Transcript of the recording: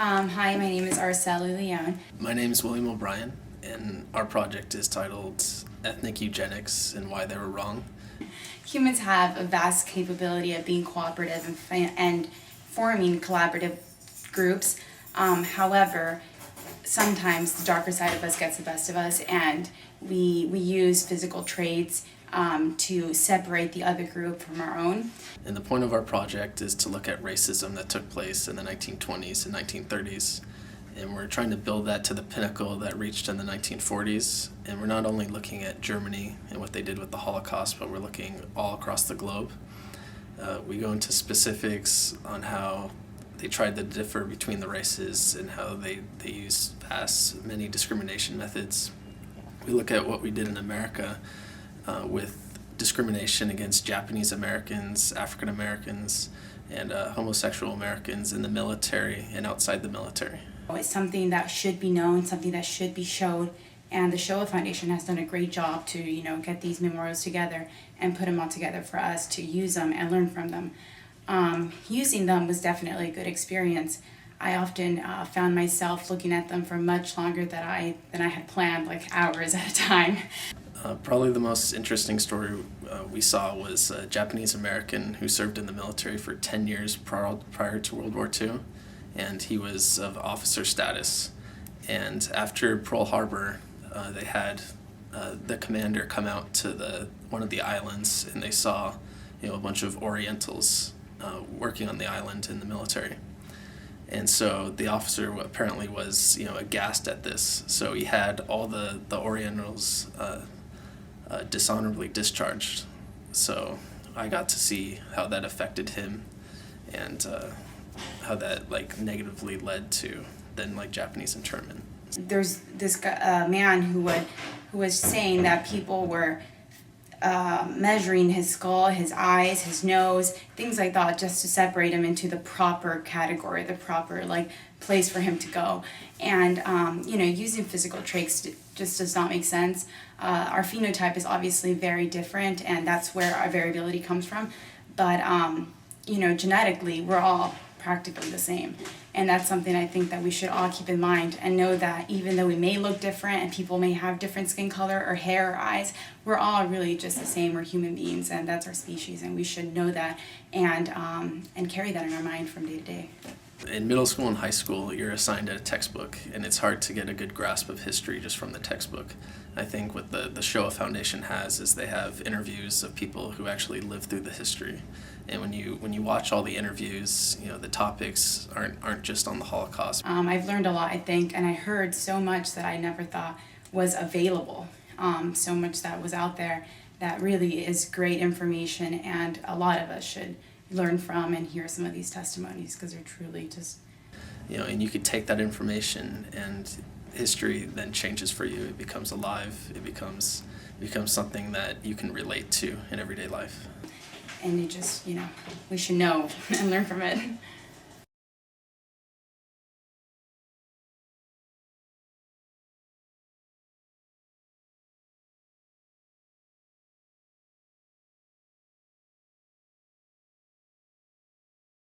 Hi, my name is Araceli Leone. My name is William O'Brien, and our project is titled Ethnic Eugenics and Why They Were Wrong. Humans have a vast capability of being cooperative and forming collaborative groups. However, sometimes the darker side of us gets the best of us, and we use physical traits to separate the other group from our own. And the point of our project is to look at racism that took place in the 1920s and 1930s. And we're trying to build that to the pinnacle that reached in the 1940s. And we're not only looking at Germany and what they did with the Holocaust, but we're looking all across the globe. We go into specifics on how they tried to differ between the races and how they used many discrimination methods. We look at what we did in America with discrimination against Japanese Americans, African Americans, and homosexual Americans in the military and outside the military. It's something that should be known, something that should be showed, and the Shoah Foundation has done a great job to get these memorials together and put them all together for us to use them and learn from them. Using them was definitely a good experience. I often found myself looking at them for much longer than I had planned, like hours at a time. Probably the most interesting story we saw was a Japanese American who served in the military for 10 years prior to World War II, and he was of officer status. And after Pearl Harbor, they had the commander come out to one of the islands, and they saw a bunch of Orientals working on the island in the military. And so the officer apparently was aghast at this. So he had all the Orientals dishonorably discharged. So I got to see how that affected him, and how that negatively led to then Japanese internment. There's this man who was saying that people were measuring his skull, his eyes, his nose, things like that, just to separate him into the proper category, the proper place for him to go. And using physical traits just does not make sense. Our phenotype is obviously very different, and that's where our variability comes from. But genetically, we're all practically the same. And that's something I think that we should all keep in mind and know that even though we may look different and people may have different skin color or hair or eyes, we're all really just the same. We're human beings, and that's our species, and we should know that and carry that in our mind from day to day. In middle school and high school, you're assigned a textbook, and it's hard to get a good grasp of history just from the textbook. I think what the Shoah Foundation has is they have interviews of people who actually lived through the history. And when you watch all the interviews, the topics aren't just on the Holocaust. I've learned a lot, I think, and I heard so much that I never thought was available. So much that was out there that really is great information, and a lot of us should learn from and hear some of these testimonies because they're truly just... and you could take that information, and history then changes for you. It becomes alive. It becomes something that you can relate to in everyday life. And we should know and learn from it.